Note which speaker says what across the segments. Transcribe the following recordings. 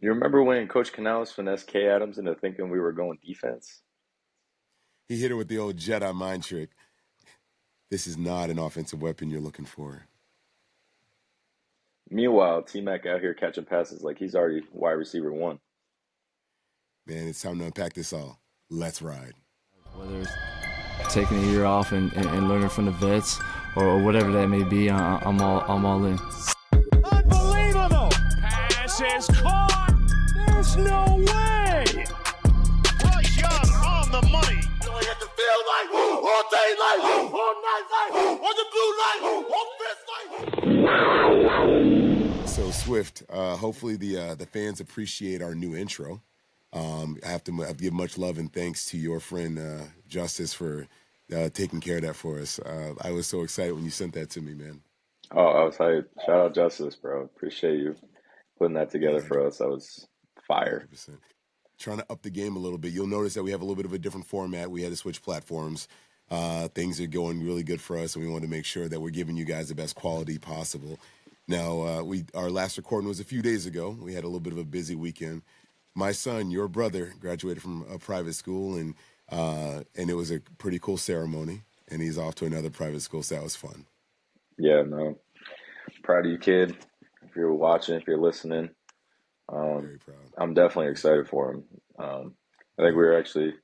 Speaker 1: You remember when Coach Canales finessed K. Adams into thinking we were going defense?
Speaker 2: He hit her with the old Jedi mind trick. This is not an offensive weapon you're looking for.
Speaker 1: Meanwhile, T-Mac out here catching passes like he's already wide receiver one.
Speaker 2: Man, it's time to unpack this all. Let's ride.
Speaker 3: Whether it's taking a year off and learning from the vets or whatever that may be, I'm all in.
Speaker 4: Unbelievable! Pass is caught! There's no way! Bryce Young on the money.
Speaker 5: We hit the field like, all day like, all night like, on the blue light, on fist like.
Speaker 2: So Swift, hopefully the fans appreciate our new intro. I have to give much love and thanks to your friend Justice for taking care of that for us. I was so excited when you sent that to me, man.
Speaker 1: Oh, I was hyped. Shout out Justice, bro. Appreciate you putting that together for us. That was fire.
Speaker 2: 100%. Trying to up the game a little bit. You'll notice that we have a little bit of a different format. We had to switch platforms. Things are going really good for us, and we want to make sure that we're giving you guys the best quality possible. Now, our last recording was a few days ago. We had a little bit of a busy weekend. My son, your brother, graduated from a private school, and it was a pretty cool ceremony, and he's off to another private school, so that was fun.
Speaker 1: Yeah, no. Proud of you, kid. If you're watching, if you're listening,
Speaker 2: Very proud.
Speaker 1: I'm definitely excited for him. I think we were actually,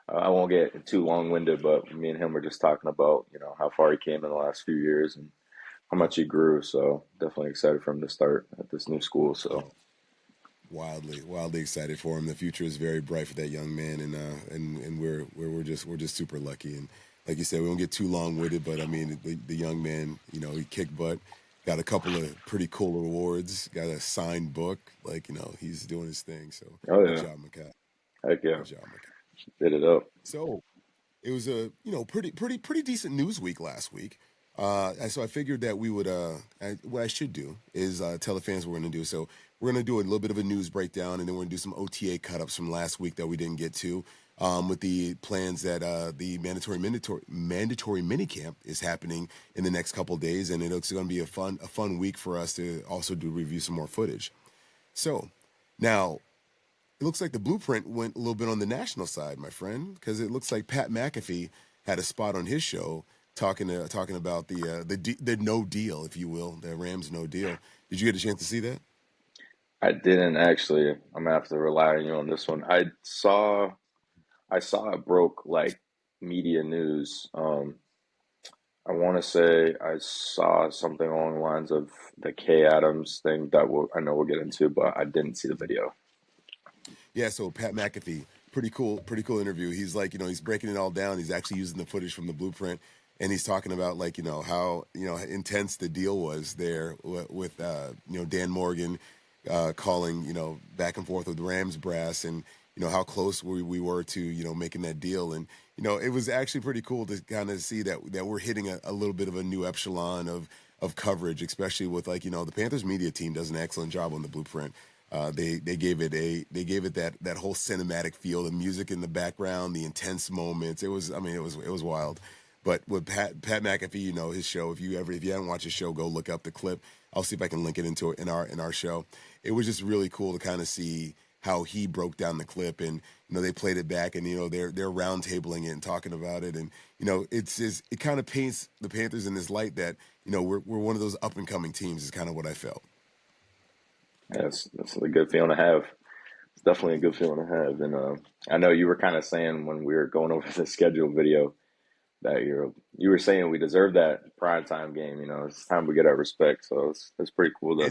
Speaker 1: I won't get too long-winded, but me and him were just talking about, how far he came in the last few years and how much he grew. So definitely excited for him to start at this new school. So
Speaker 2: wildly excited for him. The future is very bright for that young man, and we're just super lucky. And like you said, we won't get too long-winded, but I mean the young man, he kicked butt. Got a couple of pretty cool awards. Got a signed book. He's doing his thing. So good job, McAfee.
Speaker 1: Heck yeah.
Speaker 2: Good job, McAfee.
Speaker 1: Did it up.
Speaker 2: So it was a pretty decent news week last week. So I figured that we would what I should do is tell the fans what we're gonna do. So we're gonna do a little bit of a news breakdown, and then we're gonna do some OTA cut-ups from last week that we didn't get to. With the plans that the mandatory minicamp is happening in the next couple of days, and it looks going to be a fun week for us to also review some more footage. So now it looks like the blueprint went a little bit on the national side, my friend, because it looks like Pat McAfee had a spot on his show talking about the no deal, if you will, the Rams no deal. Did you get a chance to see that?
Speaker 1: I didn't actually. I'm gonna have to rely on you on this one. I saw it broke like media news. I want to say I saw something along the lines of the K. Adams thing that I know we'll get into, but I didn't see the video.
Speaker 2: Yeah, so Pat McAfee, pretty cool interview. He's like, he's breaking it all down. He's actually using the footage from the blueprint, and he's talking about how intense the deal was there with Dan Morgan calling back and forth with the Rams brass, and how close we were to making that deal. And it was actually pretty cool to kind of see that we're hitting a little bit of a new echelon of coverage, especially with the Panthers media team does an excellent job on the blueprint. They gave it that whole cinematic feel, the music in the background, the intense moments. It was wild. But with Pat McAfee, his show, if you haven't watched his show, go look up the clip. I'll see if I can link it in our show. It was just really cool to kind of see how he broke down the clip, and they played it back, and they're round tabling it and talking about it, and it kind of paints the Panthers in this light that we're one of those up and coming teams. Is kind of what I felt.
Speaker 1: Yeah, that's a good feeling to have. It's definitely a good feeling to have. And I know you were kind of saying when we were going over the schedule video that you were saying we deserve that primetime game. It's time we get our respect. So it's pretty cool that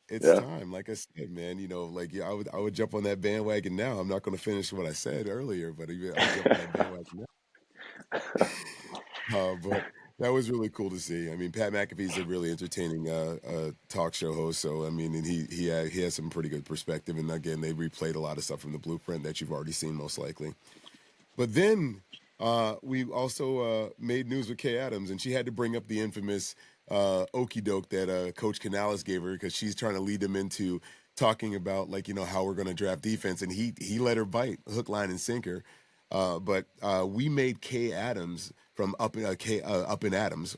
Speaker 2: It's time. Like I said, man, I would jump on that bandwagon now. I'm not going to finish what I said earlier, but I'll jump on that bandwagon now. But that was really cool to see. I mean, Pat McAfee's a really entertaining talk show host. So, I mean, and he has some pretty good perspective. And again, they replayed a lot of stuff from the blueprint that you've already seen most likely. But then we also made news with Kay Adams, and she had to bring up the infamous okey doke that Coach Canales gave her, because she's trying to lead them into talking about how we're going to draft defense, and he let her bite hook, line, and sinker. But we made Kay Adams from Up in Adams.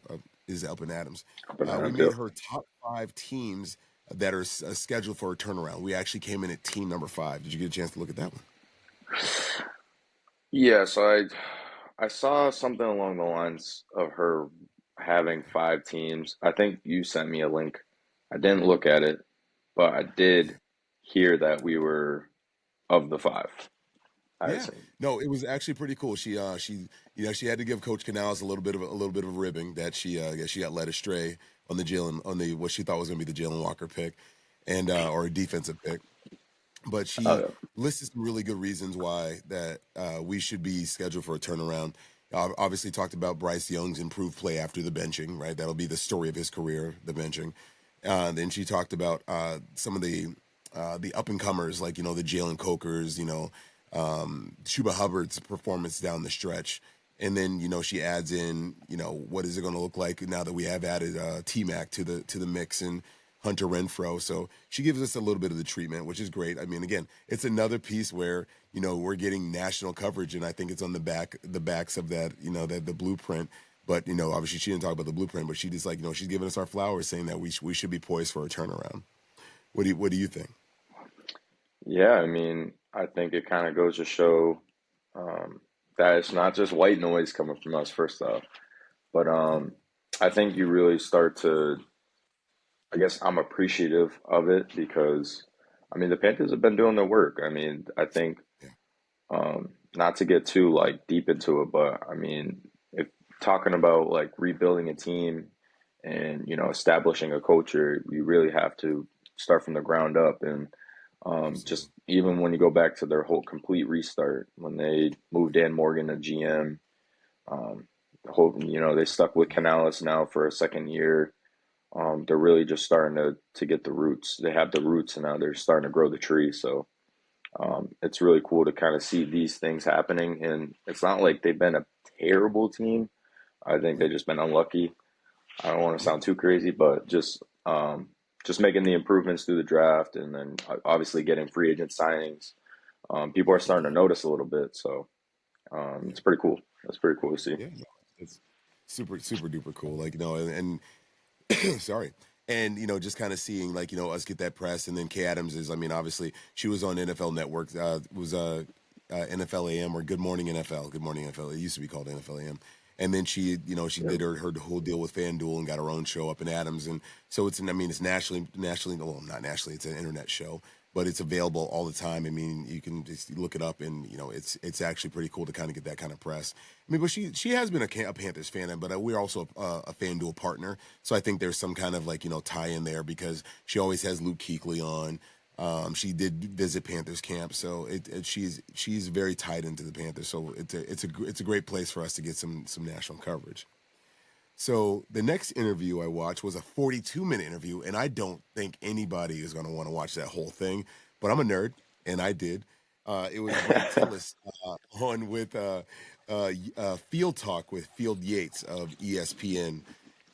Speaker 2: We made her top 5 teams that are scheduled for a turnaround. We actually came in at team number 5. Did you get a chance to look at that one?
Speaker 1: Yeah, so I saw something along the lines of her having 5 teams. I think you sent me a link. I didn't look at it, but I did hear that we were of the 5. I
Speaker 2: Yeah,
Speaker 1: assume.
Speaker 2: no, it was actually pretty cool. She had to give Coach Canales a little bit of ribbing that she got led astray on the what she thought was going to be the Jalen Walker pick, and or a defensive pick. But she
Speaker 1: Oh,
Speaker 2: listed some really good reasons why that we should be scheduled for a turnaround. Obviously, talked about Bryce Young's improved play after the benching, right? That'll be the story of his career, the benching. Then she talked about some of the up and comers, like the Jalen Cokers, Chuba Hubbard's performance down the stretch. And then she adds in what is it going to look like now that we have added T-Mac to the mix and Hunter Renfrow. So she gives us a little bit of the treatment, which is great. I mean, again, it's another piece where we're getting national coverage, and I think it's on the backs of that the blueprint. But obviously she didn't talk about the blueprint, but she just she's giving us our flowers, saying that we should be poised for a turnaround. What do you think?
Speaker 1: yeah, I mean, I think it kind of goes to show that it's not just white noise coming from us, first off, but I think you really start to, I guess I'm appreciative of it because, I mean, the Panthers have been doing their work. I mean, I think,
Speaker 2: Yeah.
Speaker 1: not to get too like deep into it, but I mean, if talking about like rebuilding a team and, establishing a culture, you really have to start from the ground up. And
Speaker 2: Absolutely.
Speaker 1: just even when you go back to their whole complete restart, when they moved Dan Morgan to GM, the whole, they stuck with Canales now for a second year. They're really just starting to get the roots. They have the roots, and now they're starting to grow the tree. So it's really cool to kind of see these things happening. And it's not like they've been a terrible team. I think they've just been unlucky. I don't want to
Speaker 2: Yeah.
Speaker 1: sound too crazy, but just making the improvements through the draft, and then obviously getting free agent signings. People are starting to notice a little bit, so
Speaker 2: Yeah.
Speaker 1: it's pretty cool. That's pretty cool to see.
Speaker 2: Yeah. No, it's super duper cool. Like, and sorry. And just kind of seeing us get that press, and then Kay Adams is. I mean, obviously she was on NFL Network. Was NFL AM or Good Morning NFL. Good Morning NFL. It used to be called NFL AM. And then she
Speaker 1: Yep.
Speaker 2: did her whole deal with FanDuel and got her own show up in Adams. And so it's it's nationally, well, not nationally, it's an internet show, but it's available all the time. I mean, you can just look it up, and it's actually pretty cool to kind of get that kind of press. I mean, but she has been a Panthers fan, but we're also a FanDuel partner, so I think there's some kind of tie in there because she always has Luke Kuechly on. She did visit Panthers camp, so she's very tied into the Panthers. So it's a great place for us to get some national coverage. So the next interview I watched was a 42-minute interview, and I don't think anybody is going to want to watch that whole thing, but I'm a nerd, and I did. It was Brandt Tilis on with Field Talk with Field Yates of ESPN.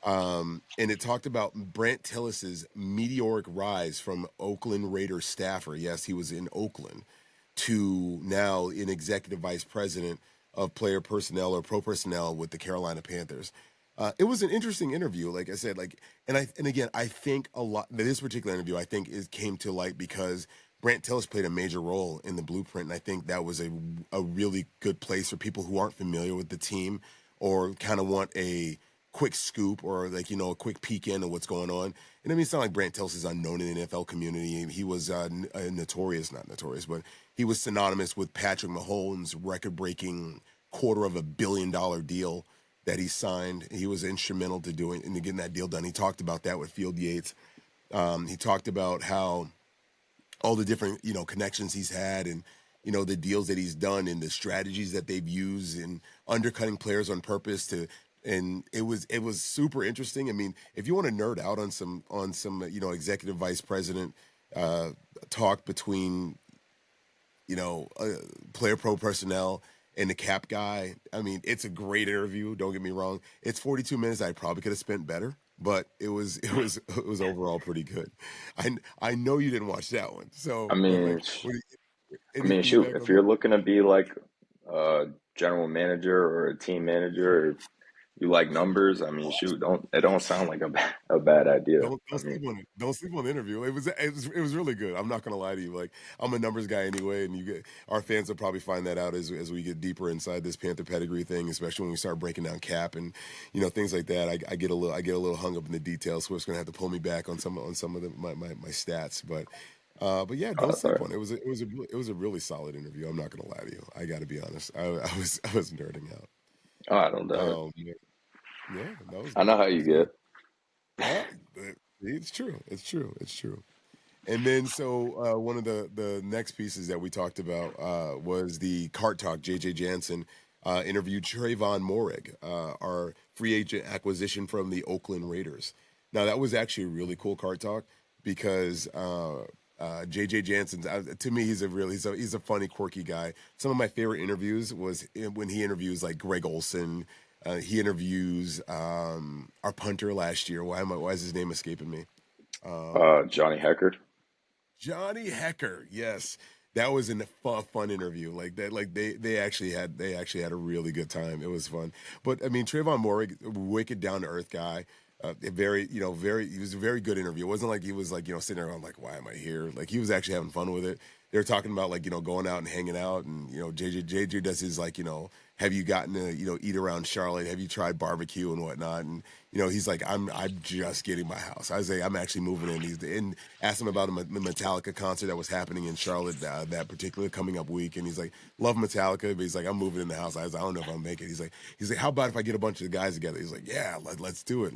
Speaker 2: And it talked about Brandt Tilis's meteoric rise from Oakland Raiders staffer. Yes, he was in Oakland, to now an executive vice president of player personnel or pro personnel with the Carolina Panthers. It was an interesting interview, like I said, and again, I think a lot this particular interview, I think, came to light because Brandt Tilis played a major role in the blueprint, and I think that was a really good place for people who aren't familiar with the team or kind of want a quick scoop or a quick peek into what's going on. And I mean, it's not like Brandt Tilis is unknown in the NFL community. He was not notorious, but he was synonymous with Patrick Mahomes' record-breaking $250 million deal that he signed. He was instrumental to doing and to getting that deal done. He talked about that with Field Yates. He talked about how all the different connections he's had and the deals that he's done and the strategies that they've used and undercutting players on purpose to. And it was super interesting. I mean, if you want to nerd out on some executive vice president talk between player pro personnel and the cap guy, I mean, it's a great interview. Don't get me wrong. It's 42 minutes. I probably could have spent better, but it was overall pretty good. I know you didn't watch that one, so
Speaker 1: I
Speaker 2: but
Speaker 1: mean,
Speaker 2: any
Speaker 1: shoot,
Speaker 2: feedback
Speaker 1: if
Speaker 2: on
Speaker 1: you're
Speaker 2: that?
Speaker 1: looking to be like a general manager or a team manager, You like numbers? I mean, shoot, it don't sound like a bad idea. I
Speaker 2: Don't
Speaker 1: mean,
Speaker 2: sleep on it. Don't sleep on the interview. It was really good. I'm not gonna lie to you. Like, I'm a numbers guy anyway, and our fans will probably find that out as we get deeper inside this Panther pedigree thing, especially when we start breaking down cap and things like that. I get a little hung up in the details. Swift's gonna have to pull me back on some of my stats, but yeah, don't
Speaker 1: that's all
Speaker 2: sleep
Speaker 1: right.
Speaker 2: on it. It was a really solid interview. I'm not gonna lie to you. I got to be honest. I was nerding out.
Speaker 1: Oh, I don't doubt it.
Speaker 2: Yeah, yeah, that was
Speaker 1: I
Speaker 2: good.
Speaker 1: know how
Speaker 2: That
Speaker 1: you
Speaker 2: was good.
Speaker 1: get.
Speaker 2: It's true. It's true. It's true. And then, so one of the next pieces that we talked about was the Cart Talk. JJ Jansen interviewed Tre'Von Moehrig, our free agent acquisition from the Oakland Raiders. Now, that was actually a really cool Cart Talk because JJ Jansen, to me, he's a funny, quirky guy. Some of my favorite interviews was when he interviews like Greg Olson. He interviews our punter last year. Why is his name escaping me?
Speaker 1: Johnny Hecker.
Speaker 2: Johnny Hecker, yes, that was a fun interview. Like that, like they actually had a really good time. It was fun. But I mean, Tre'Von Moehrig, wicked down to earth guy. He was a very good interview. It wasn't like he was like sitting there going like, why am I here? Like he was actually having fun with it. They were talking about like going out and hanging out, and JJ does his like have you gotten to eat around Charlotte? Have you tried barbecue and whatnot? And he's like, I'm just getting my house. I was like, I'm actually moving in. He's and asked him about the Metallica concert that was happening in Charlotte that particular coming up week, and he's like, love Metallica, but he's like, I'm moving in the house. I was like, I don't know if I'll make it. He's like, how about if I get a bunch of guys together? He's like, yeah, let's do it.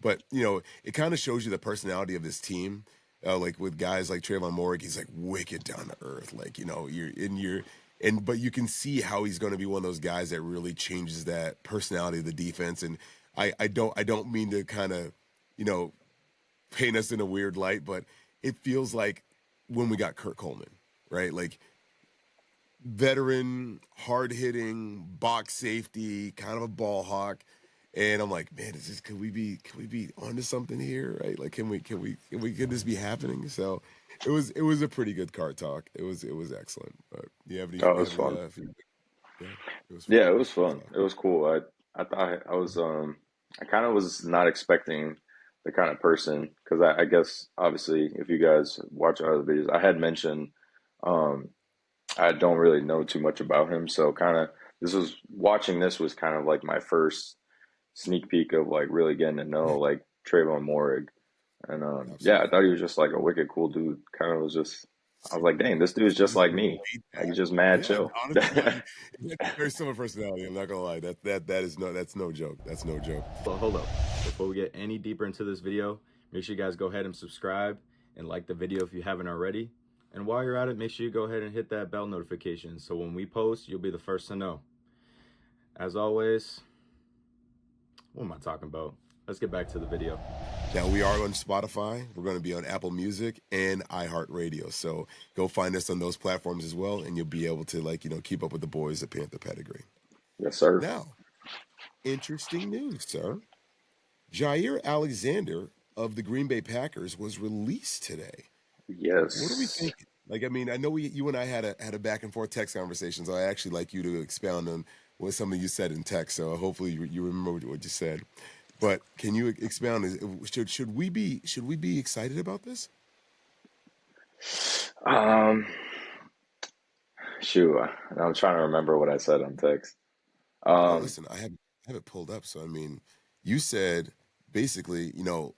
Speaker 2: But it kind of shows you the personality of this team. Like with guys like Tre'Von Moehrig, he's like wicked down to earth. Like but you can see how he's going to be one of those guys that really changes that personality of the defense. And I don't mean to kind of paint us in a weird light, but it feels like when we got Kurt Coleman, right? Like veteran, hard hitting, box safety, kind of a ball hawk. And I'm like, man, can we be onto something here, right? Like, could this be happening? So, it was a pretty good card talk. It was excellent. But you have any?
Speaker 1: Oh, it was fun.
Speaker 2: Feedback? Yeah, it was fun.
Speaker 1: Yeah, it was fun. It was cool. I thought I was I kind of was not expecting the kind of person because I guess obviously if you guys watch our other videos, I had mentioned I don't really know too much about him, so kind of watching this was kind of like my first sneak peek of like really getting to know like Tre'Von Moehrig, and yeah, I thought he was just like a wicked cool dude. Kind of was just, I was like, dang, this dude's just like me. Like he's just mad chill.
Speaker 2: Honestly, very similar personality. I'm not gonna lie. That's no joke. That's no joke.
Speaker 6: Well, hold up. Before we get any deeper into this video, make sure you guys go ahead and subscribe and like the video if you haven't already. And while you're at it, make sure you go ahead and hit that bell notification so when we post, you'll be the first to know. As always, what am I talking about? Let's get back to the video.
Speaker 2: Now, we are on Spotify. We're going to be on Apple Music and iHeartRadio. So go find us on those platforms as well, and you'll be able to keep up with the boys at Panther Pedigree.
Speaker 1: Yes, sir.
Speaker 2: Now, interesting news, sir. Jaire Alexander of the Green Bay Packers was released today.
Speaker 1: Yes.
Speaker 2: What are we thinking? Like, I mean, I know you and I had a back and forth text conversation, so I actually like you to expound on what something you said in text. So hopefully you remember what you said. But can you expound? Should we be excited about this?
Speaker 1: Shoot, I'm trying to remember what I said on text.
Speaker 2: Listen, I have it pulled up. So I mean, you said basically,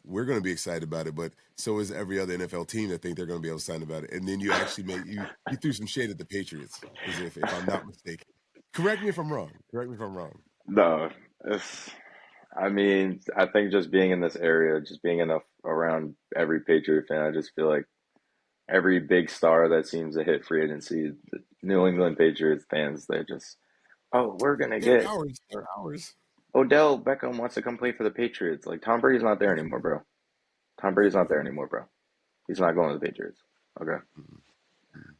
Speaker 2: we're going to be excited about it, but so is every other NFL team that think they're going to be able to sign about it. And then you actually you threw some shade at the Patriots, if I'm not mistaken. Correct me if I'm wrong.
Speaker 1: No, I mean, I think just being in this area, just being around every Patriot fan, I just feel like every big star that seems to hit free agency, the New England Patriots fans, they're just, oh, we're gonna get
Speaker 2: They're ours.
Speaker 1: Odell Beckham wants to come play for the Patriots. Like Tom Brady's not there anymore, bro. He's not going to the Patriots. Okay.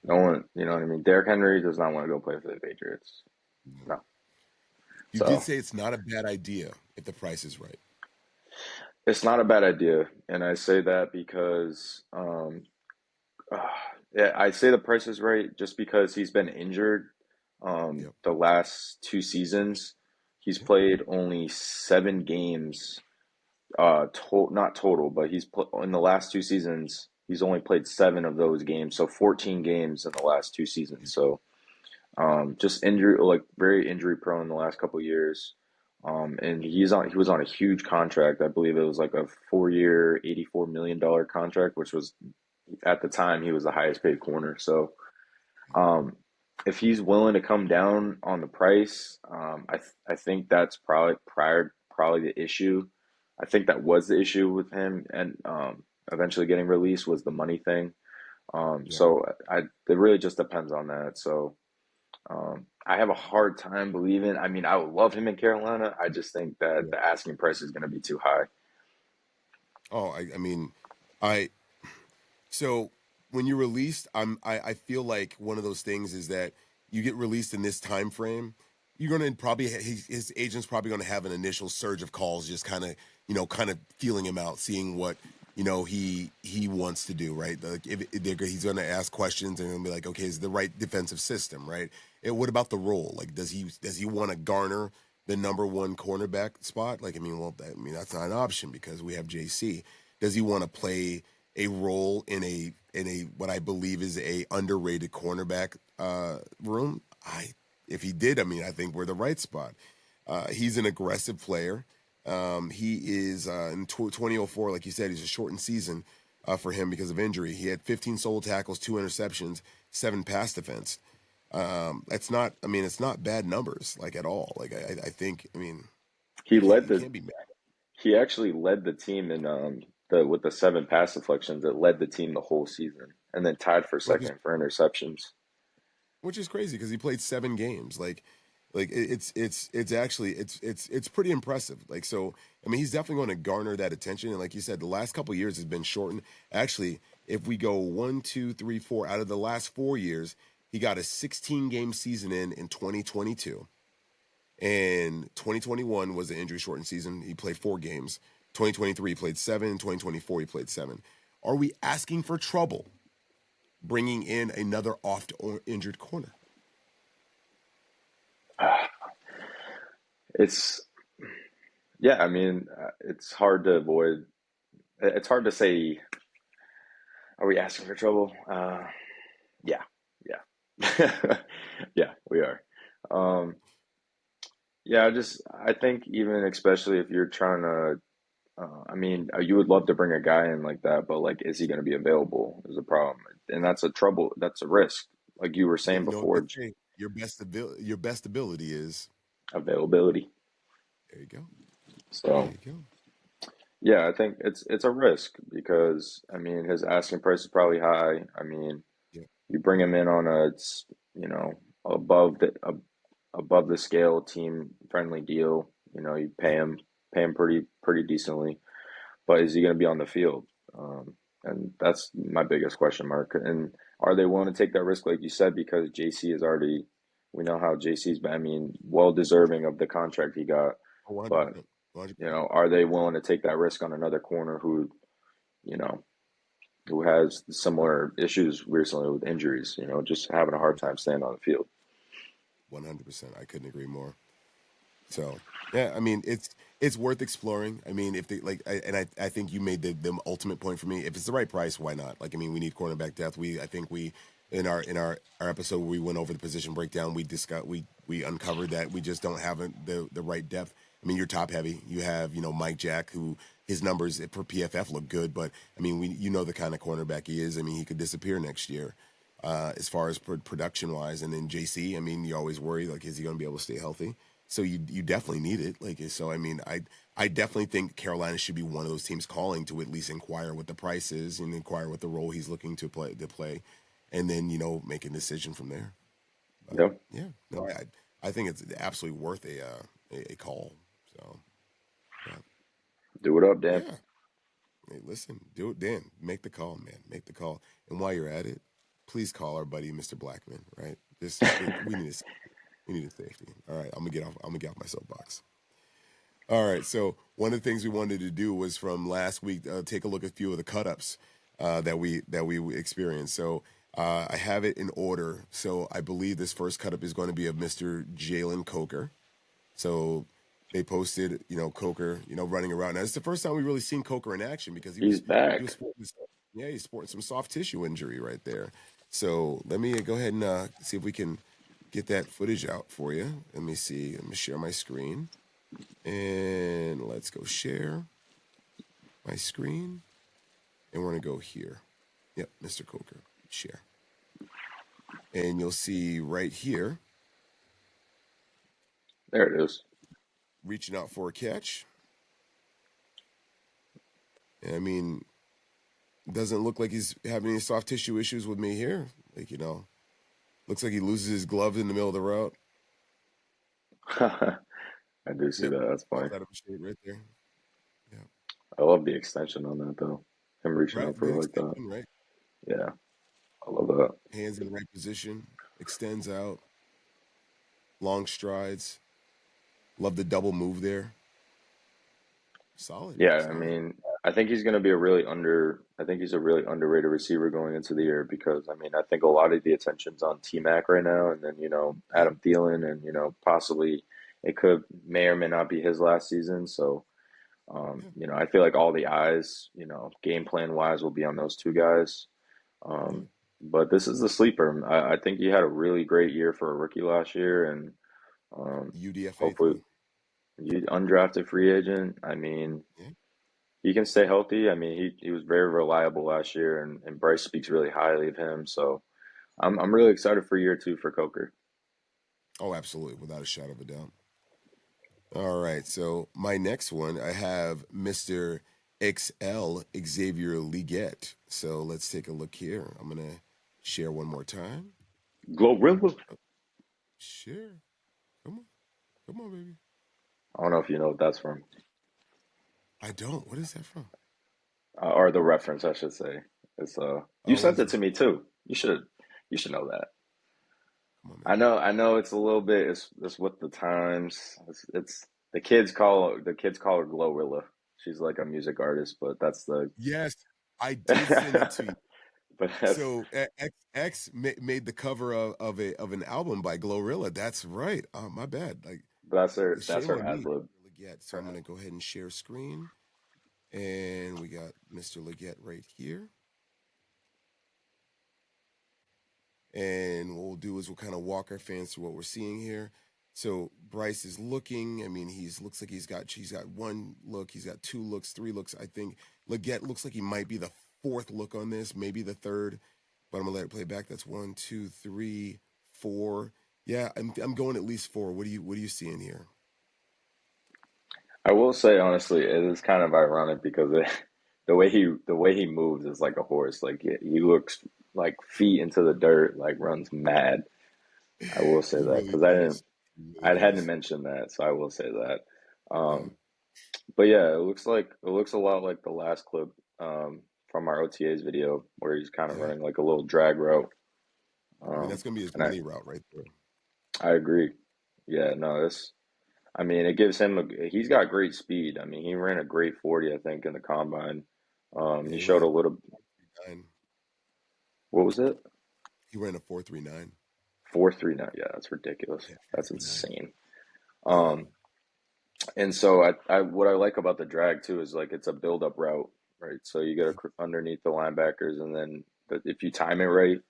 Speaker 1: No one, you know what I mean? Derrick Henry does not want to go play for the Patriots. No.
Speaker 2: You did say it's not a bad idea if the price is right.
Speaker 1: It's not a bad idea, and I say that because I say the price is right just because he's been injured the last 2 seasons. He's played only 7 games, not total, but in the last 2 seasons, he's only played 7 of those games, so 14 games in the last 2 seasons. So just injury, like very injury prone the last couple of years. And he was on a huge contract. I believe it was like a 4-year, $84 million contract, which was at the time he was the highest paid corner. So if he's willing to come down on the price, I think that's probably the issue. I think that was the issue with him and eventually getting released was the money thing. So it really just depends on that. So I have a hard time believing. I mean, I would love him in Carolina. I just think that the asking price is going to be too high.
Speaker 2: Oh, I mean, so when you're released, I feel like one of those things is that you get released in this time frame, you're going to probably his agent's probably going to have an initial surge of calls, just kind of feeling him out, seeing what he wants to do, right? Like he's going to ask questions and he'll be like, okay, is the right defensive system, right? And what about the role? Like, does he want to garner the number one cornerback spot? Like, that's not an option because we have JC. Does he want to play a role in a what I believe is a underrated cornerback room? If he did, I think we're the right spot. He's an aggressive player. He is in 2004, like you said, he's a shortened season for him because of injury. He had 15 solo tackles, 2 interceptions, 7 pass defense. It's not bad numbers like at all. Like I think,
Speaker 1: he
Speaker 2: can't be mad.
Speaker 1: He actually led the team in with the 7 pass deflections. It led the team the whole season, and then tied for second for interceptions.
Speaker 2: Which is crazy because he played 7 games. It's actually pretty impressive. Like, so, he's definitely going to garner that attention. And like you said, the last couple of years has been shortened. Actually, if we go 1, 2, 3, 4 out of the last 4 years, he got a 16-game season in 2022. And 2021 was an injury shortened season. He played 4 games. 2023 he played 7. 2024 he played 7. Are we asking for trouble bringing in another oft injured corner?
Speaker 1: It's hard to avoid. It's hard to say, are we asking for trouble? Yeah. Yeah, we are. I think even especially if you're trying to, you would love to bring a guy in like that, but like, is he going to be available is a problem. And that's a risk. Like you were saying before.
Speaker 2: Your best ability is
Speaker 1: availability.
Speaker 2: There you go.
Speaker 1: So,
Speaker 2: there you go.
Speaker 1: Yeah, I think it's a risk because his asking price is probably high. You bring him in on a above the scale team friendly deal. You pay him pretty decently, but is he going to be on the field? And that's my biggest question mark. And are they willing to take that risk, like you said, because JC is already. We know how JC's been. Well deserving of the contract he got.
Speaker 2: 100%,
Speaker 1: but
Speaker 2: 100%.
Speaker 1: Are they willing to take that risk on another corner who has similar issues recently with injuries? Just having a hard time staying on the field.
Speaker 2: 100%. I couldn't agree more. So yeah, it's worth exploring. If they I think you made the ultimate point for me. If it's the right price, why not? Like, we need cornerback depth. I think we in our episode where we went over the position breakdown, we uncovered that we just don't have the right depth. You're top heavy. You have Mike Jack, who his numbers for PFF look good, but the kind of cornerback he is. He could disappear next year as far as production wise. And then JC, you always worry, like, is he going to be able to stay healthy? So you definitely need it. I definitely think Carolina should be one of those teams calling to at least inquire what the price is and inquire what the role he's looking to play, and then make a decision from there.
Speaker 1: Yep.
Speaker 2: Yeah. No, I think it's absolutely worth a call. So yeah.
Speaker 1: Do it up, Dan.
Speaker 2: Yeah. Hey, listen, do it, Dan. Make the call, man. Make the call. And while you're at it, please call our buddy Mr. Blackman. Right? We need a safety. All right, I'm gonna get off my soapbox. All right, so one of the things we wanted to do was from last week take a look at a few of the cut-ups that we experienced. So I have it in order. So I believe this first cut-up is going to be of Mr. Jalen Coker. So they posted, Coker, running around. Now, it's the first time we've really seen Coker in action because he
Speaker 1: He's
Speaker 2: was
Speaker 1: back.
Speaker 2: he's sporting some soft tissue injury right there. So let me go ahead and see if we can get that footage out for you. Let me see. Let me share my screen. And let's go share my screen. And we're going to go here. Yep, Mr. Coker, share. And you'll see right here.
Speaker 1: There it is.
Speaker 2: Reaching out for a catch. I mean, doesn't look like he's having any soft tissue issues with me here. Like, looks like he loses his glove in the middle of the route.
Speaker 1: I do see that. That's funny.
Speaker 2: Out of shape right there. Yeah.
Speaker 1: I love the extension on that, though. Him reaching
Speaker 2: Right,
Speaker 1: out for it like that.
Speaker 2: right?
Speaker 1: Yeah, I love that.
Speaker 2: Hands in the right position, extends out, long strides. Love the double move there. Solid.
Speaker 1: Yeah,
Speaker 2: solid.
Speaker 1: I mean, I think he's going to be I think he's a really underrated receiver going into the year because, I mean, I think a lot of the attention's on T-Mac right now and then, Adam Thielen and, possibly it may or may not be his last season. So, I feel like all the eyes, game plan wise will be on those two guys. But this is the sleeper. I think he had a really great year for a rookie last year and
Speaker 2: UDFA
Speaker 1: hopefully undrafted free agent. I mean, he can stay healthy. I mean, he was very reliable last year, and Bryce speaks really highly of him. So I'm really excited for year 2 for Coker.
Speaker 2: Oh, absolutely, without a shadow of a doubt. All right, so my next one, I have Mr. XL Xavier Leggett. So let's take a look here. I'm gonna share one more time.
Speaker 1: Glorilla.
Speaker 2: Share. Come on, baby.
Speaker 1: I don't know if you know what that's from.
Speaker 2: I don't. What is that from?
Speaker 1: Or the reference, I should say. It's you sent it to me too. You should know that.
Speaker 2: Come on, man.
Speaker 1: I know it's a little bit it's with the times. It's the kids call her Glorilla. She's like a music artist, but that's the
Speaker 2: Yes, I did send it to you.
Speaker 1: But
Speaker 2: So X made the cover of an album by Glorilla. That's right. My bad. Like
Speaker 1: that's her
Speaker 2: shame on
Speaker 1: ad
Speaker 2: me.
Speaker 1: lib.
Speaker 2: Leggett. So I'm gonna go ahead and share screen, and we got Mr. Leggett right here. And what we'll do is we'll kind of walk our fans through what we're seeing here. So Bryce is looking. I mean, looks like he's got one look, he's got 2 looks, 3 looks. I think Leggett looks like he might be the 4th look on this, maybe the 3rd. But I'm gonna let it play back. That's 1, 2, 3, 4. Yeah, I'm going at least 4. What are you seeing here?
Speaker 1: I will say honestly, it is kind of ironic because the way he moves is like a horse. Like he looks like feet into the dirt, like runs mad. I will say that because I hadn't mentioned that, so I will say that. But yeah, it looks a lot like the last clip from our OTAs video where he's kind of running like a little drag route.
Speaker 2: I mean, that's gonna be his mini route right there.
Speaker 1: I agree. Yeah, no, I mean, it gives him he's got great speed. I mean, he ran a great 40, I think, in the combine. He showed a little. What was it?
Speaker 2: He ran a 4.39.
Speaker 1: 4.39. Yeah, that's ridiculous. Yeah, that's insane. And so what I like about the drag too is like it's a build-up route, right? So you get underneath the linebackers, and then if you time it right,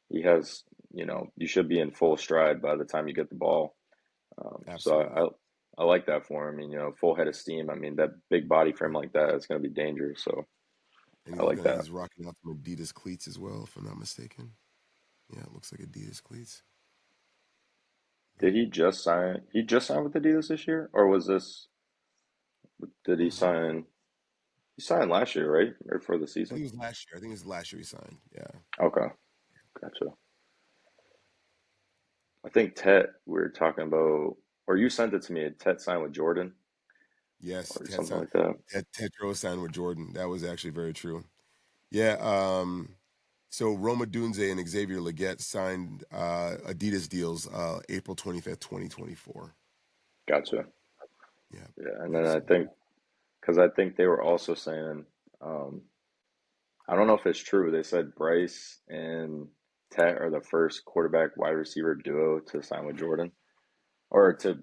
Speaker 1: he has, you should be in full stride by the time you get the ball. So I like that for him. Full head of steam. I mean, that big body frame like that is going to be dangerous. So I like that.
Speaker 2: He's rocking out some Adidas cleats as well, if I'm not mistaken. Yeah, it looks like Adidas cleats.
Speaker 1: Did he just sign? He just signed with Adidas this year, or was this? Did he sign? He signed last year, right? Or for the season?
Speaker 2: I think it was last year. I think it was last year he signed. Yeah.
Speaker 1: Okay, gotcha. I think Tet, we were talking about, or you sent it to me. Tet signed with Jordan.
Speaker 2: Yes,
Speaker 1: or something like that.
Speaker 2: Tetairoa signed with Jordan. That was actually very true. Yeah. So Roma Dunze and Xavier Leggett signed Adidas deals April 25th, 2024.
Speaker 1: Gotcha.
Speaker 2: Yeah.
Speaker 1: Yeah, and then I think they were also saying, I don't know if it's true. They said Bryce and Tet are the first quarterback wide receiver duo to sign with Jordan. or to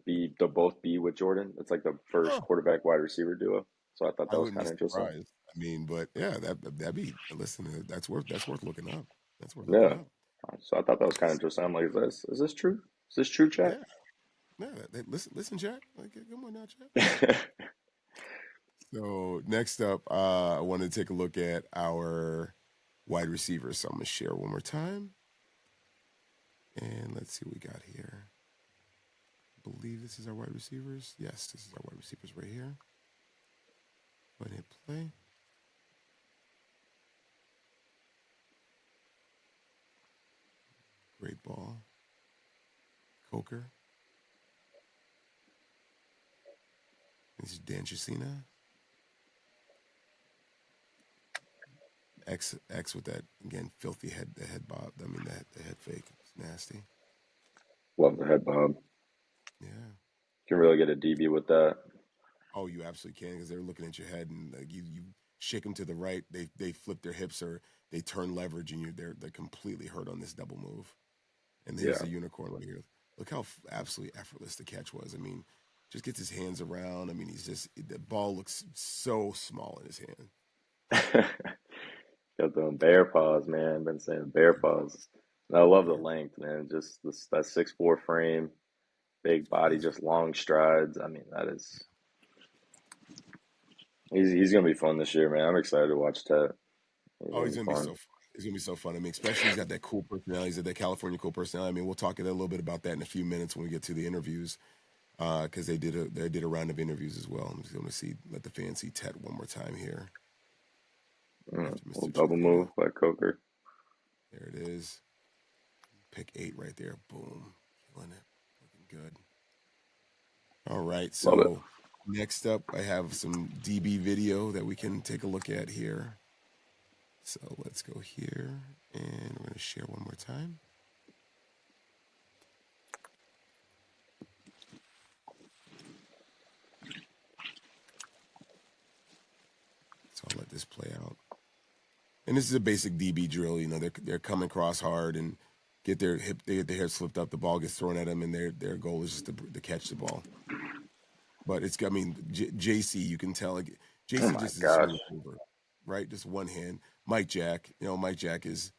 Speaker 1: both be with Jordan. It's like the first
Speaker 2: Oh,
Speaker 1: quarterback wide receiver duo. So I thought
Speaker 2: I
Speaker 1: that was
Speaker 2: wouldn't be
Speaker 1: kind of interesting.
Speaker 2: surprised. I mean, but yeah, that'd be listen. That's worth looking up. That's worth looking
Speaker 1: Yeah.
Speaker 2: up.
Speaker 1: So I thought that was kind of interesting. I'm like, is this true? Is this true, chat?
Speaker 2: Yeah, yeah. Listen, Jack. Like, come on now, Jack. So next up, I want to take a look at our wide receivers. So I'm gonna share one more time, and let's see what we got here. I believe this is our wide receivers. Yes, this is our wide receivers right here. Go ahead and hit play. Great ball. Coker. This is Dan Chesina. X with that again filthy the head bob. I mean the head fake. It's nasty.
Speaker 1: Love the head bob.
Speaker 2: Yeah.
Speaker 1: Can really get a DB with that.
Speaker 2: Oh, you absolutely can, because they're looking at your head, and you shake them to the right, they flip their hips, or they turn leverage, and they're completely hurt on this double move. And here's
Speaker 1: Yeah.
Speaker 2: the unicorn right here. Look how absolutely effortless the catch was. I mean, just gets his hands around. I mean, the ball looks so small in his hand.
Speaker 1: Got them bear paws, man. Been saying bear paws. And I love the length, man. Just that 6'4" frame, big body, just long strides. I mean, he's gonna be fun this year, man. I'm excited to watch Tet. He's
Speaker 2: Oh,
Speaker 1: gonna
Speaker 2: he's
Speaker 1: be
Speaker 2: gonna be
Speaker 1: fun.
Speaker 2: so fun. He's gonna be so fun. I mean, especially he's got that cool personality. He's got that California cool personality. I mean, we'll talk a little bit about that in a few minutes when we get to the interviews, because they did a round of interviews as well. I'm just gonna let the fans see Tet one more time here. After
Speaker 1: Little
Speaker 2: Mr.
Speaker 1: double
Speaker 2: Chesina.
Speaker 1: move by Coker.
Speaker 2: There it is. Pick 8 right there. Boom. Killing it. Looking good. All right.
Speaker 1: Love it.
Speaker 2: So next up, I have some DB video that we can take a look at here. So let's go here, and we're going to share one more time. So I'll let this play out. And this is a basic DB drill. You know, they're coming across hard and they get their hips flipped up. The ball gets thrown at them, and their goal is just to catch the ball. But I mean, JC, you can tell, like,
Speaker 1: Oh
Speaker 2: JC
Speaker 1: my
Speaker 2: just is a
Speaker 1: gosh.
Speaker 2: smooth mover, right? Just one hand. Mike Jack is,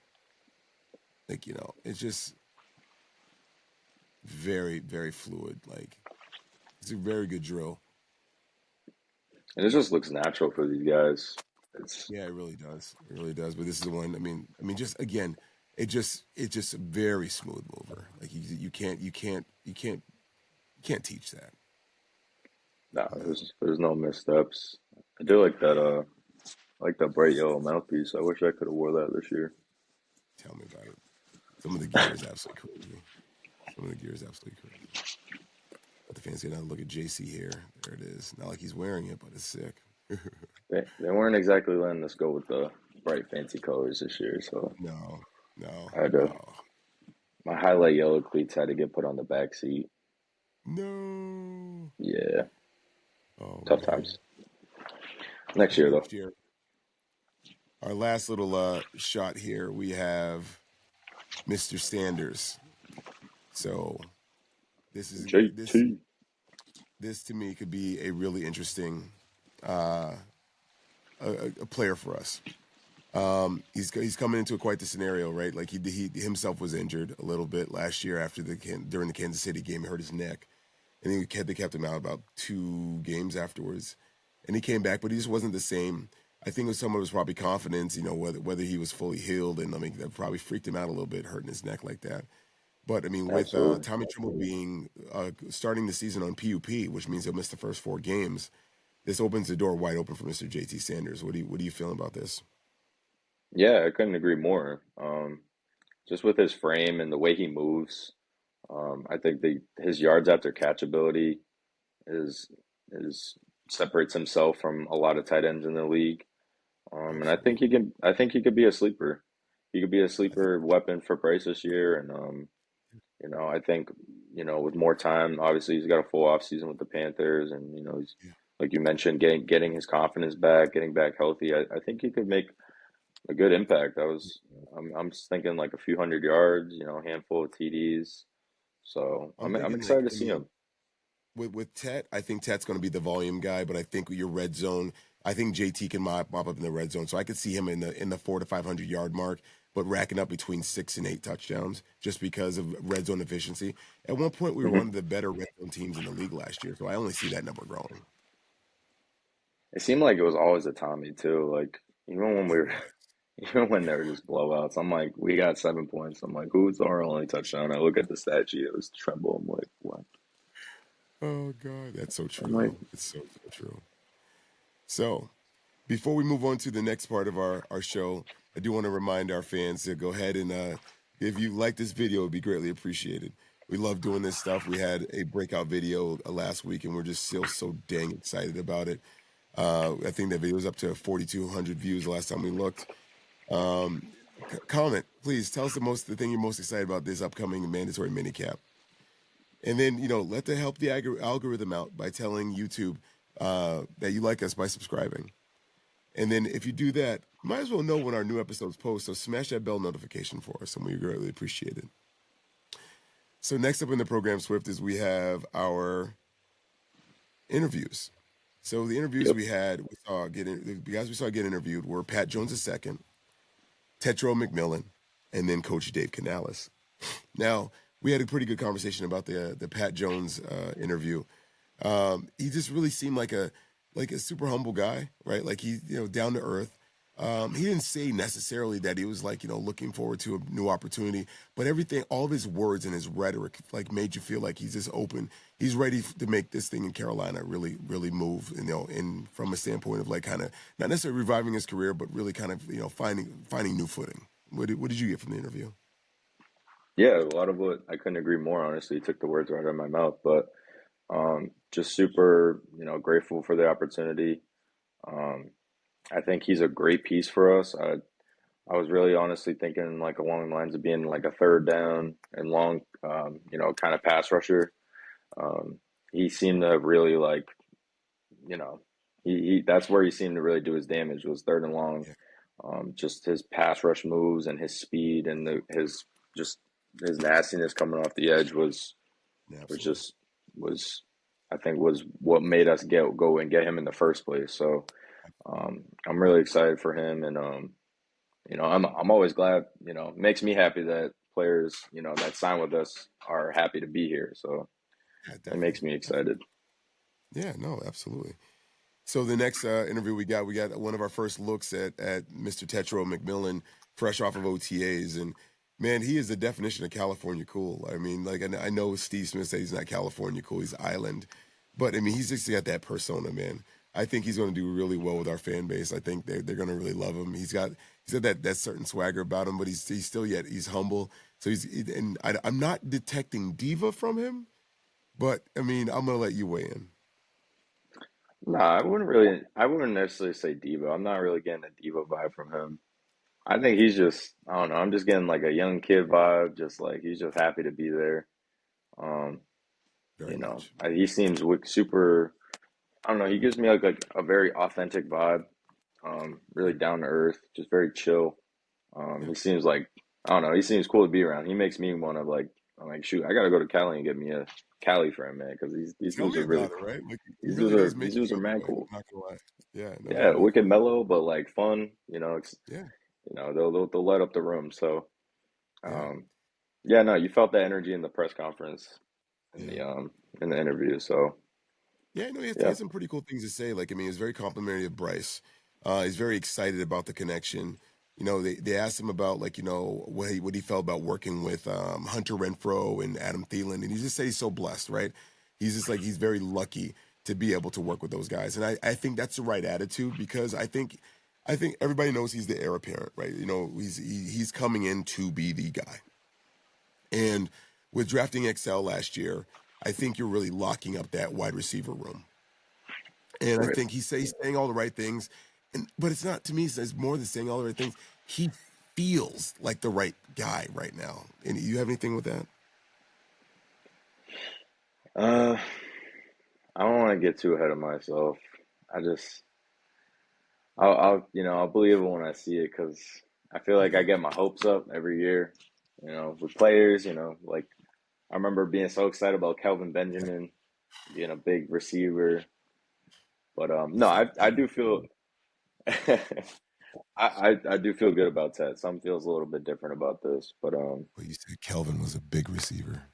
Speaker 2: like, it's just very, very fluid. Like, it's a very good drill.
Speaker 1: And it just looks natural for these guys.
Speaker 2: Yeah, it really does. It really does. But this is the one. I mean, just again, it's just a very smooth mover. Like, you can't teach that.
Speaker 1: No, there's no missteps. I do like that. I like that bright yellow mouthpiece. I wish I could have wore that this year.
Speaker 2: Tell me about it. Some of the gear is absolutely crazy. Let the fans get down and look at JC here. There it is. Not like he's wearing it, but it's sick.
Speaker 1: They weren't exactly letting us go with the bright fancy colors this year, so
Speaker 2: No.
Speaker 1: I had to. My highlight yellow cleats had to get put on the back seat.
Speaker 2: No.
Speaker 1: Yeah.
Speaker 2: Oh,
Speaker 1: Tough
Speaker 2: man.
Speaker 1: times. Next year, though.
Speaker 2: Next year. Our last little shot here, we have Mr. Sanders. So this is
Speaker 1: JT.
Speaker 2: This to me could be a really interesting a player for us. He's coming into quite the scenario, right? Like, he himself was injured a little bit last year during the Kansas City game. He hurt his neck, and they kept him out about 2 games afterwards, and he came back, but he just wasn't the same. I think it was some of his probably confidence, whether he was fully healed, and I mean that probably freaked him out a little bit, hurting his neck like that. But I mean, with Tommy Tremble being starting the season on PUP, which means he'll miss the first 4 games, this opens the door wide open for Mr. JT Sanders. What do you feel about this?
Speaker 1: Yeah, I couldn't agree more. Just with his frame and the way he moves, I think his yards after catch ability is separates himself from a lot of tight ends in the league. And I think he could be a sleeper. He could be a sleeper weapon for Bryce this year. And I think with more time, obviously he's got a full off season with the Panthers, and he's like you mentioned, getting his confidence back, getting back healthy. I think he could make a good impact. I'm just thinking like a few hundred yards, a handful of TDs. So I'm
Speaker 2: thinking,
Speaker 1: excited
Speaker 2: like,
Speaker 1: to see him.
Speaker 2: with Tet, I think Tet's going to be the volume guy, but I think with your red zone, I think JT can mop up in the red zone. So I could see him in the 400 to 500 yard mark, but racking up between 6 and 8 touchdowns just because of red zone efficiency. At one point, we were one of the better red zone teams in the league last year, so I only see that number growing.
Speaker 1: It seemed like it was always a Tommy too. Like even when we
Speaker 2: It
Speaker 1: were,
Speaker 2: was.
Speaker 1: even when they were just blowouts, I'm like, we got 7 points. I'm like, who's our only touchdown? I look at the stat sheet, it was Tremble. I'm like, what?
Speaker 2: Oh God, that's so
Speaker 1: I'm
Speaker 2: true
Speaker 1: like,
Speaker 2: though. It's so true. So before we move on to the next part of our show, I do want to remind our fans to go ahead and if you like this video, it'd be greatly appreciated. We love doing this stuff. We had a breakout video last week, and we're just still so dang excited about it. I think that video was up to 4,200 views the last time we looked. Comment, please. Tell us the thing you're most excited about this upcoming mandatory minicap. And then, let the help the algorithm out by telling YouTube that you like us by subscribing. And then if you do that, you might as well know when our new episodes post. So smash that bell notification for us, and we greatly appreciate it. So next up in the program, Swift, is we have our interviews. So the interviews the guys we saw get interviewed were Pat Jones II, Tetairoa McMillan, and then Coach Dave Canales. Now, we had a pretty good conversation about the Pat Jones interview. He just really seemed like a super humble guy, right? Like he, down to earth. He didn't say necessarily that he was looking forward to a new opportunity, but all of his words and his rhetoric made you feel like he's just open. He's ready to make this thing in Carolina really, really move, in from a standpoint of kind of not necessarily reviving his career, but really kind of, finding new footing. What did you get from the interview?
Speaker 1: yeah, a lot of what I couldn't agree more. Honestly, he took the words right out of my mouth, but just super, grateful for the opportunity. I think he's a great piece for us. I was really honestly thinking along the lines of being a third down and long, kind of pass rusher. He seemed to really he that's where he seemed to really do his damage was third and long.
Speaker 2: Yeah.
Speaker 1: Just his pass rush moves and his speed and his nastiness coming off the edge was I think was what made us go and get him in the first place. So I'm really excited for him, and I'm always glad. It makes me happy that players that sign with us are happy to be here. So
Speaker 2: Yeah,
Speaker 1: it makes me excited.
Speaker 2: Yeah, no, absolutely. So the next interview we got one of our first looks at Mr. Tetairoa McMillan, fresh off of OTAs, and man, he is the definition of California cool. I mean, I know Steve Smith said he's not California cool, he's island, but I mean, he's just got that persona, man. I think he's going to do really well with our fan base. I think they're going to really love him. He's got that certain swagger about him, but he's still he's humble. So I'm not detecting diva from him, but I mean, I'm going to let you weigh in.
Speaker 1: No, I wouldn't necessarily say diva. I'm not really getting a diva vibe from him. I think he's just, I don't know, I'm just getting a young kid vibe, just he's just happy to be there.
Speaker 2: Very much.
Speaker 1: He seems super, I don't know, he gives me a very authentic vibe, really down to earth, just very chill. He seems I don't know, he seems cool to be around. He makes me want to I'm like, shoot, I got to go to Cali and get me a Cali friend, man, because these dudes are really,
Speaker 2: right?
Speaker 1: these dudes are mad cool.
Speaker 2: Not gonna lie. Yeah. No,
Speaker 1: Yeah, wicked mellow, but fun.
Speaker 2: Yeah.
Speaker 1: They'll light up the room. So,
Speaker 2: Yeah.
Speaker 1: yeah, no, you felt that energy in the press conference and in the interview. So,
Speaker 2: Yeah, no, he has some pretty cool things to say. I mean, he's very complimentary of Bryce. He's very excited about the connection. They asked him about what he felt about working with Hunter Renfrow and Adam Thielen, and he just said he's so blessed, right? He's just he's very lucky to be able to work with those guys, and I think that's the right attitude because I think everybody knows he's the heir apparent, right? He's coming in to be the guy, and with drafting XL last year, I think you're really locking up that wide receiver room, and I think he's saying all the right things. But it's not, to me, it's more than saying all the right things. He feels like the right guy right now. And you have anything with that?
Speaker 1: I don't want to get too ahead of myself. I'll believe it when I see it because I feel like I get my hopes up every year, with players, I remember being so excited about Kelvin Benjamin being a big receiver. But
Speaker 2: You
Speaker 1: no,
Speaker 2: said
Speaker 1: I do feel I do feel good about Ted. Some feels a little bit different about this, but
Speaker 2: well, you said Kelvin was a big receiver.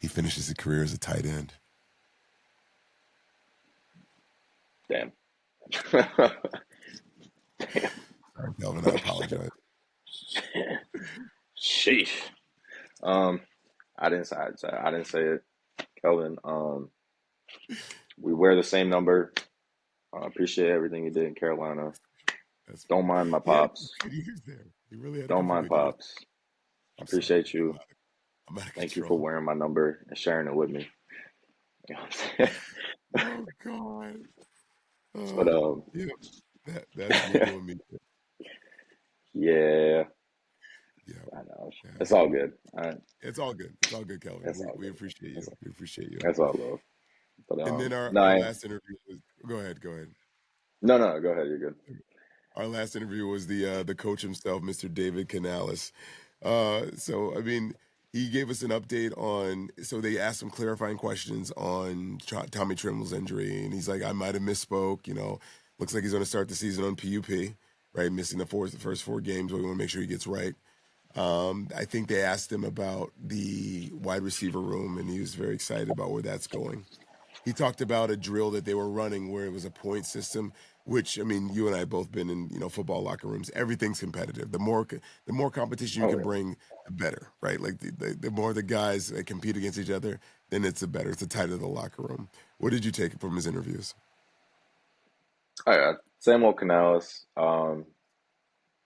Speaker 2: He finishes his career as a tight end.
Speaker 1: damn.
Speaker 2: Sorry, Kelvin, I apologize.
Speaker 1: Sheesh. Um, I didn't say it, Kelvin. We wear the same number. I appreciate everything you did in Carolina.
Speaker 2: That's
Speaker 1: Don't mind my
Speaker 2: he had a
Speaker 1: pops.
Speaker 2: couple good years there. He really had a
Speaker 1: Don't
Speaker 2: couple
Speaker 1: mind
Speaker 2: good years.
Speaker 1: pops. I
Speaker 2: I'm sorry.
Speaker 1: appreciate you.
Speaker 2: I'm out of
Speaker 1: Thank you for
Speaker 2: control.
Speaker 1: wearing my number and sharing it with me. You know what I'm saying?
Speaker 2: Oh God.
Speaker 1: But
Speaker 2: Yeah, that's me doing me.
Speaker 1: yeah,
Speaker 2: Yeah,
Speaker 1: I know.
Speaker 2: yeah.
Speaker 1: It's all good.
Speaker 2: It's all good. It's all good, Kelvin.
Speaker 1: It's all
Speaker 2: We
Speaker 1: good.
Speaker 2: appreciate you.
Speaker 1: It's,
Speaker 2: We appreciate you.
Speaker 1: it's all love. But
Speaker 2: And then
Speaker 1: no,
Speaker 2: our last interview was, go ahead.
Speaker 1: no, go ahead. You're good.
Speaker 2: Our last interview was the coach himself, Mr. David Canales. So I mean, he gave us an update on. So they asked some clarifying questions on Tommy Trimmel's injury, and he's like, "I might have misspoke. You know, looks like he's going to start the season on PUP, right? Missing the first 4 games, but we want to make sure he gets right." I think they asked him about the wide receiver room, and he was very excited about where that's going. He talked about a drill that they were running where it was a point system, which I mean, you and I have both been in, football locker rooms. Everything's competitive. The more competition you
Speaker 1: Oh
Speaker 2: can
Speaker 1: yeah.
Speaker 2: bring, the better, right? Like the more the guys that compete against each other, then it's the better. It's the tighter the locker room. What did you take from his interviews?
Speaker 1: Oh yeah. Same old Canales.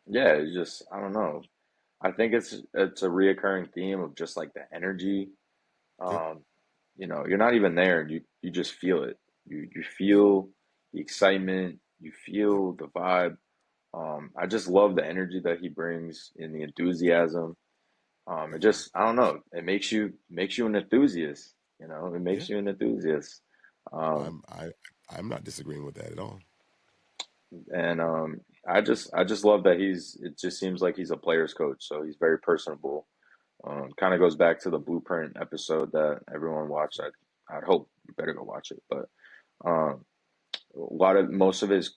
Speaker 1: Yeah, it's just I don't know. I think it's a reoccurring theme of just like the energy.
Speaker 2: Yep,
Speaker 1: Um, you're not even there, and you just feel it. You
Speaker 2: yep,
Speaker 1: feel the excitement. You
Speaker 2: yep,
Speaker 1: feel the vibe. I just love the energy that he brings and the enthusiasm. It
Speaker 2: definitely.
Speaker 1: just I don't know. It makes you an enthusiast. It
Speaker 2: Yeah,
Speaker 1: makes you an enthusiast. Um,
Speaker 2: I'm not disagreeing with that at all.
Speaker 1: and I just love that it just seems like he's a player's coach, so he's very personable. Kind of goes back to the Blueprint episode that everyone watched. I'd hope you better go watch it. But um, a lot of most of his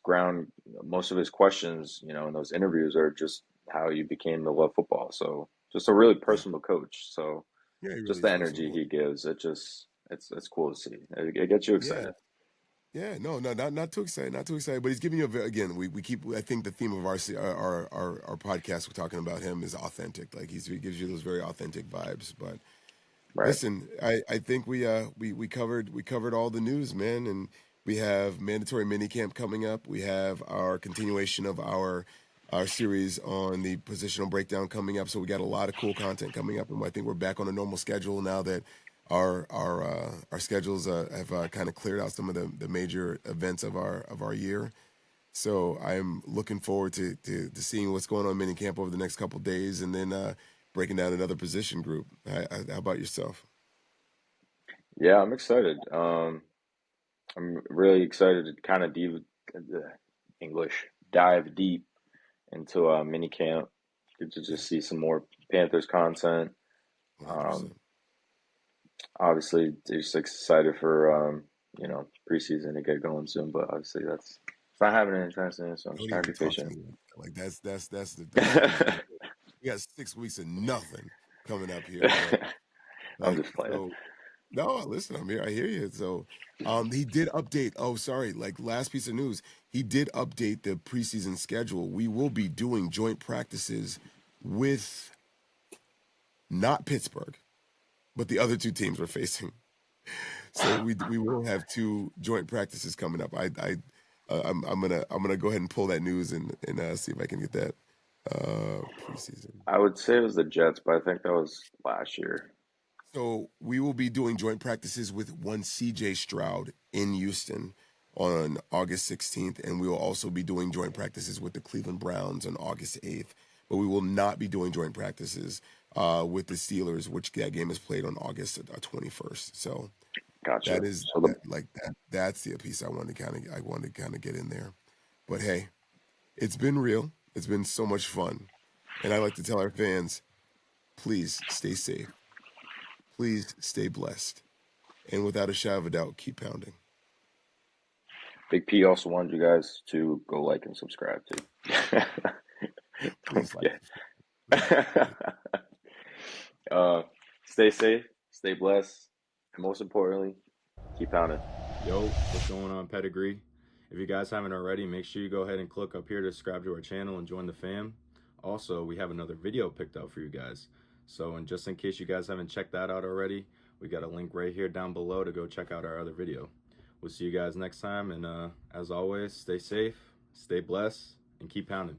Speaker 1: questions, in those interviews are just how you became to love football. So just a really
Speaker 2: Yeah,
Speaker 1: personal coach. So
Speaker 2: yeah, he
Speaker 1: just
Speaker 2: really
Speaker 1: the
Speaker 2: is
Speaker 1: energy
Speaker 2: personable.
Speaker 1: he gives, it's cool to see. It gets you
Speaker 2: Yeah,
Speaker 1: excited.
Speaker 2: yeah, no, not too excited, not too excited. But he's giving you again. We keep. I think the theme of our podcast, we're talking about him is authentic. Like he gives you those very authentic vibes. But
Speaker 1: Right.
Speaker 2: listen, I think we covered all the news, man, and we have mandatory minicamp coming up. We have our continuation of our series on the positional breakdown coming up. So we got a lot of cool content coming up, and I think we're back on a normal schedule now that our schedules have kind of cleared out some of the major events of our year. So I'm looking forward to seeing what's going on in minicamp over the next couple of days, and then breaking down another position group. How about yourself?
Speaker 1: Yeah, I'm excited. I'm really excited to kind of English dive deep into mini camp. Get to
Speaker 2: Yeah,
Speaker 1: just see some more Panthers content. Um,
Speaker 2: 100%.
Speaker 1: obviously, just excited for preseason to get going soon. But obviously, it's not happening anytime soon. So I'm just
Speaker 2: Don't
Speaker 1: trying to
Speaker 2: even
Speaker 1: be
Speaker 2: talk to
Speaker 1: patient.
Speaker 2: me like that's the way to do it. We got 6 weeks of nothing coming up here, but
Speaker 1: I'm
Speaker 2: like
Speaker 1: just playing.
Speaker 2: so. No, listen, I'm here. I hear you. So, he did update. Oh, sorry. Like last piece of news, he did update the preseason schedule. We will be doing joint practices with not Pittsburgh, but the other two teams we're facing. So we will have 2 joint practices coming up. I'm gonna go ahead and pull that news and see if I can get that preseason.
Speaker 1: I would say it was the Jets, but I think that was last year.
Speaker 2: So we will be doing joint practices with one CJ Stroud in Houston on August 16th, and we will also be doing joint practices with the Cleveland Browns on August 8th. But we will not be doing joint practices with the Steelers, which that game is played on August 21st. So
Speaker 1: Gotcha.
Speaker 2: that is
Speaker 1: So
Speaker 2: that like that. That's the piece I wanted to kind of get in there. But hey, it's been real. It's been so much fun, and I like to tell our fans, please stay safe. Please stay blessed. And without a shadow of a doubt, keep pounding.
Speaker 1: Big P also wanted you guys to go like and subscribe too.
Speaker 2: Please like.
Speaker 1: Stay safe, stay blessed, and most importantly, keep pounding.
Speaker 6: Yo, what's going on, Pedigree? If you guys haven't already, make sure you go ahead and click up here to subscribe to our channel and join the fam. Also, we have another video picked out for you guys. So, and just in case you guys haven't checked that out already, we got a link right here down below to go check out our other video. We'll see you guys next time, and as always, stay safe, stay blessed, and keep pounding.